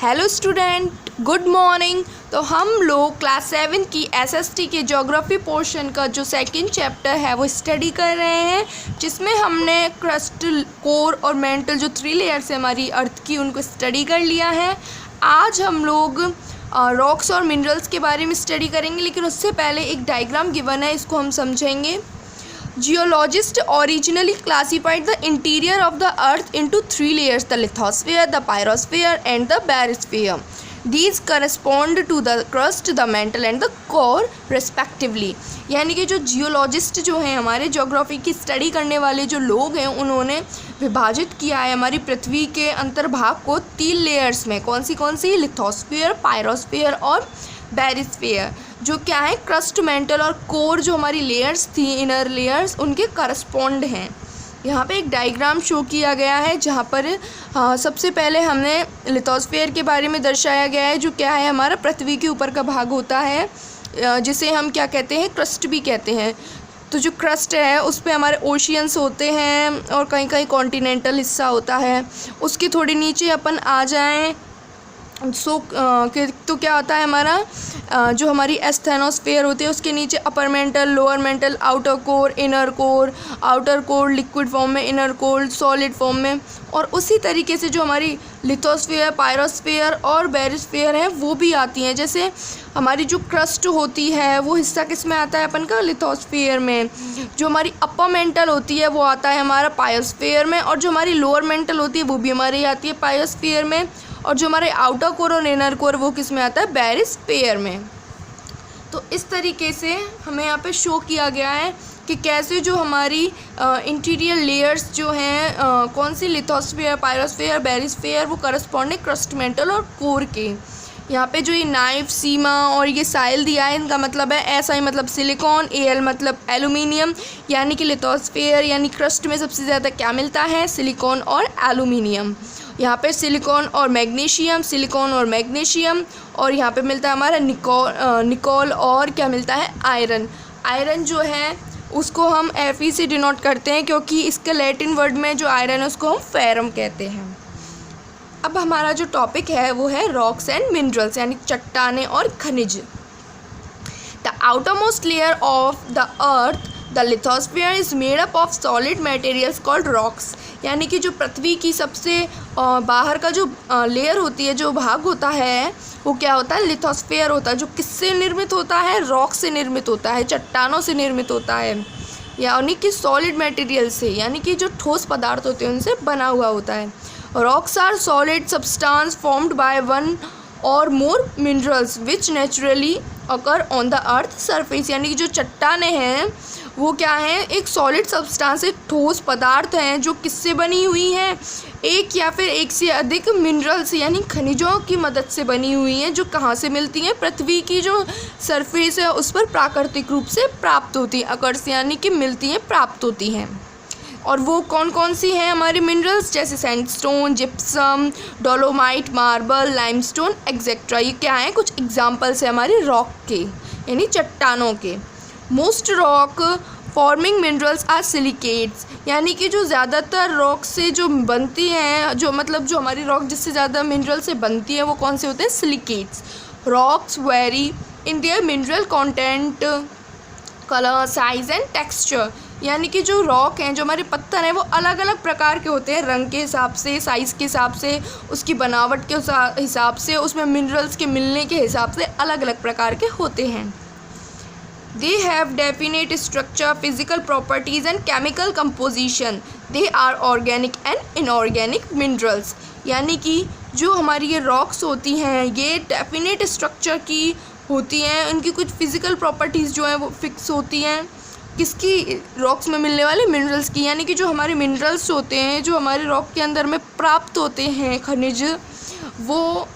Hello student, good morning. तो हम लोग क्लास 7 की एसएसटी के ज्योग्राफी पोर्शन का जो सेकंड चैप्टर है वो स्टडी कर रहे हैं, जिसमें हमने क्रस्ट, कोर और मेंटल जो 3 लेयर्स है हमारी अर्थ की, उनको स्टडी कर लिया है। आज हम लोग रॉक्स और मिनरल्स के बारे में स्टडी करेंगे, लेकिन उससे पहले एक डायग्राम गिवन है, इसको हम समझेंगे। Geologists originally classified the interior of the earth into 3 layers: the lithosphere, the pyrosphere and the barosphere. These correspond to the crust, the mantle and the core respectively. यानी कि जो जियोलॉजिस्ट जो हैं, हमारे ज्योग्राफी की स्टडी करने वाले जो लोग हैं, उन्होंने विभाजित किया है हमारी पृथ्वी के अंतर्भाग को 3 लेयर्स में। कौन सी? लिथोस्फीयर, पायरोस्फीयर और बैरिस्फीयर, जो क्या है, क्रस्ट, मेंटल और कोर जो हमारी लेयर्स थी, इनर लेयर्स, उनके करस्पॉन्ड हैं। यहाँ पे एक डायग्राम शो किया गया है, जहाँ पर सबसे पहले हमने लिथोस्फीयर के बारे में दर्शाया गया है, जो क्या है, हमारा पृथ्वी के ऊपर का भाग होता है, जिसे हम क्या कहते हैं, क्रस्ट भी कहते हैं। तो जो क्रस्ट है उस पे हमारे ओशियंस होते हैं और कहीं कहीं कॉन्टिनेंटल हिस्सा होता है। उसके थोड़ी नीचे अपन आ जाएँ तो क्या होता है, हमारा जो हमारी एस्थेनोस्फीयर होती है, उसके नीचे upper mantle, lower mental, outer core, inner core, outer core liquid form में, इनर कोर सॉलिड फॉर्म में। और उसी तरीके से जो हमारी लिथोस्फीयर, पायरोस्फीयर और बैरिस्फीयर है वो भी आती हैं। जैसे हमारी जो क्रस्ट होती है वो हिस्सा किस में आता है अपन का, लिथोस्फीयर में। जो हमारी अपर मेंटल होती है वो आता है हमारा पायोस्फीयर में, और जो हमारी लोअर मेंटल होती है वो भी हमारी आती है पायोस्फीयर में, और जो हमारे आउटर कोर और इनर कोर वो किस में आता है, बैरिस्फीयर में। तो इस तरीके से हमें यहाँ पे शो किया गया है कि कैसे जो हमारी इंटीरियर लेयर्स जो हैं, कौन सी, लिथोस्फीयर, पायरोस्फीयर, बैरिस्फीयर, वो करस्पॉन्डिंग क्रस्ट, मेंटल और कोर के। यहाँ पे जो ये नाइफ, सीमा और ये साइल दिया है, इनका मतलब है ऐसा ही, मतलब सिलिकॉन, एल मतलब एलुमिनियम। यानी कि लिथोस्फीयर यानी क्रस्ट में सबसे ज़्यादा क्या मिलता है, सिलिकॉन और एलुमिनियम। यहाँ पे सिलिकॉन और मैग्नीशियम, सिलिकॉन और मैग्नीशियम, और यहाँ पे मिलता है हमारा निकोल और क्या मिलता है, आयरन। आयरन जो है उसको हम Fe से डिनोट करते हैं, क्योंकि इसके लैटिन वर्ड में जो आयरन है उसको हम फेरम कहते हैं। अब हमारा जो टॉपिक है वो है रॉक्स एंड मिनरल्स, यानी चट्टानें और खनिज। The outermost layer of the earth, the lithosphere, is made up of solid materials called rocks. यानी कि जो पृथ्वी की सबसे बाहर का जो लेयर होती है, जो भाग होता है, वो क्या होता है, लिथोस्फीयर होता है, जो किससे निर्मित होता है, रॉक से निर्मित होता है, चट्टानों से निर्मित होता है, यानी कि सॉलिड मटेरियल से, यानी कि जो ठोस पदार्थ होते हैं उनसे बना हुआ होता है। Rocks are solid substance formed by one or more minerals which naturally occur on the earth surface. यानी कि जो चट्टानें हैं वो क्या है, एक सॉलिड सब्सटेंस, एक ठोस पदार्थ हैं, जो किससे बनी हुई हैं, एक या फिर एक से अधिक मिनरल्स यानी खनिजों की मदद से बनी हुई हैं, जो कहाँ से मिलती हैं, पृथ्वी की जो सरफेस है उस पर प्राकृतिक रूप से प्राप्त होती हैं, अकर्स यानी कि मिलती हैं, प्राप्त होती हैं। और वो कौन कौन सी हैं हमारे मिनरल्स, जैसे sandstone, gypsum, dolomite, marble, limestone etcetera. ये क्या है, कुछ एग्जांपल्स हैं हमारे रॉक के, यानी चट्टानों के। Most rock forming minerals are silicates. यानी कि जो ज़्यादातर रॉक से जो बनती हैं, जो मतलब जो हमारी रॉक जिससे ज़्यादा मिनरल से बनती है, वो कौन से होते हैं, silicates. Rocks very in their mineral content, colour, size and texture. यानी कि जो रॉक हैं, जो हमारे पत्थर हैं, वो अलग अलग प्रकार के होते हैं, रंग के हिसाब से, साइज़ के हिसाब से, उसकी बनावट के हिसाब से, उसमें मिनरल्स के मिलने के हिसाब से अलग अलग प्रकार के होते हैं। They have definite structure, physical properties and chemical composition. They are organic and inorganic minerals. यानी कि जो हमारी ये रॉक्स होती हैं, ये डेफिनेट स्ट्रक्चर की होती हैं, उनकी कुछ फिज़िकल प्रॉपर्टीज़ जो हैं वो फिक्स होती हैं, किसकी, रॉक्स में मिलने वाले मिनरल्स की। यानी कि जो हमारे मिनरल्स होते हैं, जो हमारे रॉक के अंदर में प्राप्त होते हैं, खनिज, वो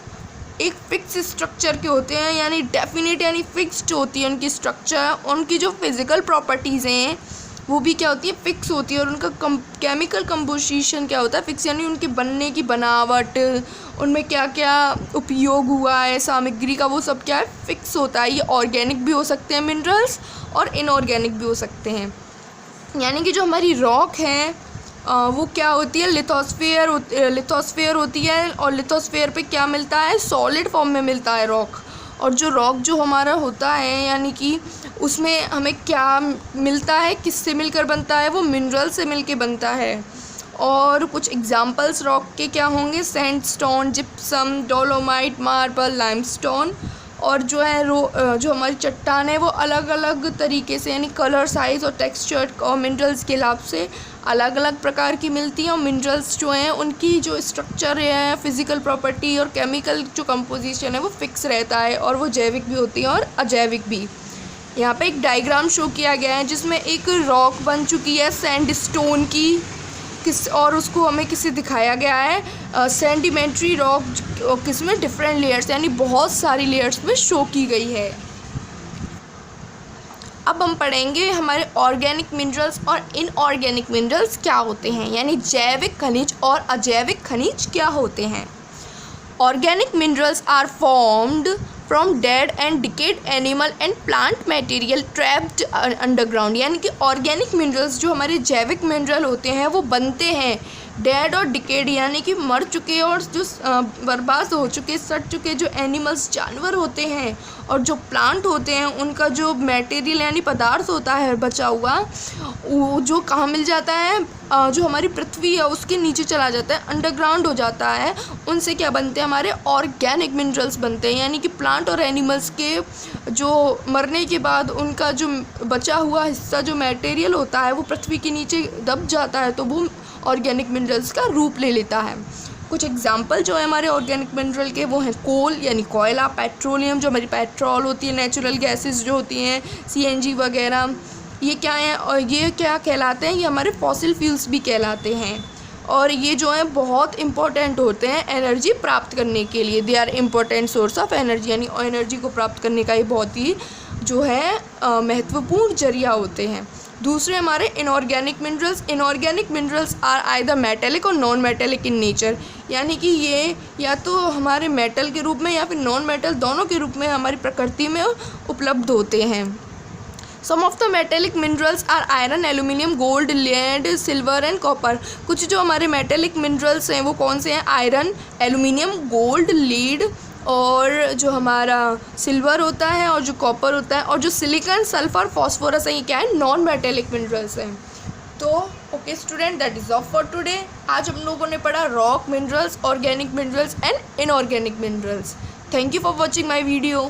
एक फिक्स स्ट्रक्चर के होते हैं, यानी डेफिनेट यानी फिक्स्ड होती है उनकी स्ट्रक्चर। उनकी जो फिज़िकल प्रॉपर्टीज़ हैं वो भी क्या होती है, फिक्स होती है, और उनका केमिकल कंपोजिशन क्या होता है, फिक्स, यानी उनके बनने की बनावट, उनमें क्या क्या उपयोग हुआ है सामग्री का, वो सब क्या है, फिक्स होता है। ये ऑर्गेनिक भी हो सकते हैं मिनरल्स और इनऑर्गेनिक भी हो सकते हैं। यानी कि जो हमारी रॉक है वो क्या होती है, लिथोस्फीयर होती है। और लिथोस्फीयर पे क्या मिलता है, सॉलिड फॉर्म में मिलता है रॉक। और जो रॉक जो हमारा होता है यानी कि उसमें हमें क्या मिलता है, किससे मिलकर बनता है, वो मिनरल से मिलके बनता है। और कुछ एग्जांपल्स रॉक के क्या होंगे, sandstone, gypsum, dolomite, marble, limestone. और जो है जो हमारी चट्टान है वो अलग अलग तरीके से यानी कलर, साइज़ और टेक्सचर और मिनरल्स के हिसाब से अलग अलग प्रकार की मिलती हैं। और मिनरल्स जो हैं उनकी जो स्ट्रक्चर है, फिज़िकल प्रॉपर्टी और केमिकल जो कंपोजिशन है वो फिक्स रहता है, और वो जैविक भी होती है और अजैविक भी। यहाँ पे एक डायग्राम शो किया गया है जिसमें एक रॉक बन चुकी है सैंडस्टोन की, और उसको हमें किसी दिखाया गया है सेडिमेंट्री रॉक, किसमें डिफरेंट लेयर्स यानी बहुत सारी लेयर्स में शो की गई है। अब हम पढ़ेंगे हमारे ऑर्गेनिक मिनरल्स और इनऑर्गेनिक मिनरल्स क्या होते हैं, यानी जैविक खनिज और अजैविक खनिज क्या होते हैं। Organic minerals are formed from dead and decayed animal and plant material trapped underground, यानी कि ऑर्गेनिक मिनरल्स जो हमारे जैविक मिनरल होते हैं वो बनते हैं डेड और डिकेड यानी कि मर चुके और जो बर्बाद हो चुके, सड़ चुके जो एनिमल्स जानवर होते हैं, और जो प्लांट होते हैं उनका जो मटेरियल यानी पदार्थ होता है बचा हुआ, वो जो कहाँ मिल जाता है, जो हमारी पृथ्वी है उसके नीचे चला जाता है, अंडरग्राउंड हो जाता है। उनसे क्या बनते हैं, हमारे ऑर्गेनिक मिनरल्स बनते हैं, यानी कि प्लांट और एनिमल्स के जो मरने के बाद उनका जो बचा हुआ हिस्सा जो मटेरियल होता है वो पृथ्वी के नीचे दब जाता है, तो वो ऑर्गेनिक मिनरल्स का रूप ले लेता है। कुछ एग्जांपल जो है हमारे ऑर्गेनिक मिनरल के वो हैं कोल यानी कोयला, पेट्रोलियम जो हमारी पेट्रोल होती है, नेचुरल गैसेस जो होती हैं CNG वगैरह, ये क्या है और ये क्या कहलाते हैं, ये हमारे फॉसिल फ्यूल्स भी कहलाते हैं। और ये जो है बहुत इंपॉर्टेंट होते हैं एनर्जी प्राप्त करने के लिए, they are important source of energy, यानी एनर्जी को प्राप्त करने का ये बहुत ही जो है महत्वपूर्ण जरिया होते हैं। दूसरे हमारे inorganic minerals are either metallic और नॉन मेटेलिक इन नेचर, यानी कि ये या तो हमारे मेटल के रूप में या फिर नॉन मेटल दोनों के रूप में हमारी प्रकृति में उपलब्ध होते हैं। Some of the metallic minerals are iron, aluminium, gold, lead, silver and copper. कुछ जो हमारे मेटेलिक मिनरल्स हैं वो कौन से हैं, आयरन, एल्यूमिनियम, गोल्ड, लीड और जो हमारा सिल्वर होता है और जो कॉपर होता है, और जो सिलिकॉन, सल्फर, फॉस्फोरस है ये क्या है, नॉन मेटेलिक मिनरल्स हैं। तो okay student, that is of for today. आज हम लोगों ने पढ़ा rock minerals, organic minerals and inorganic minerals. Thank you for watching my video.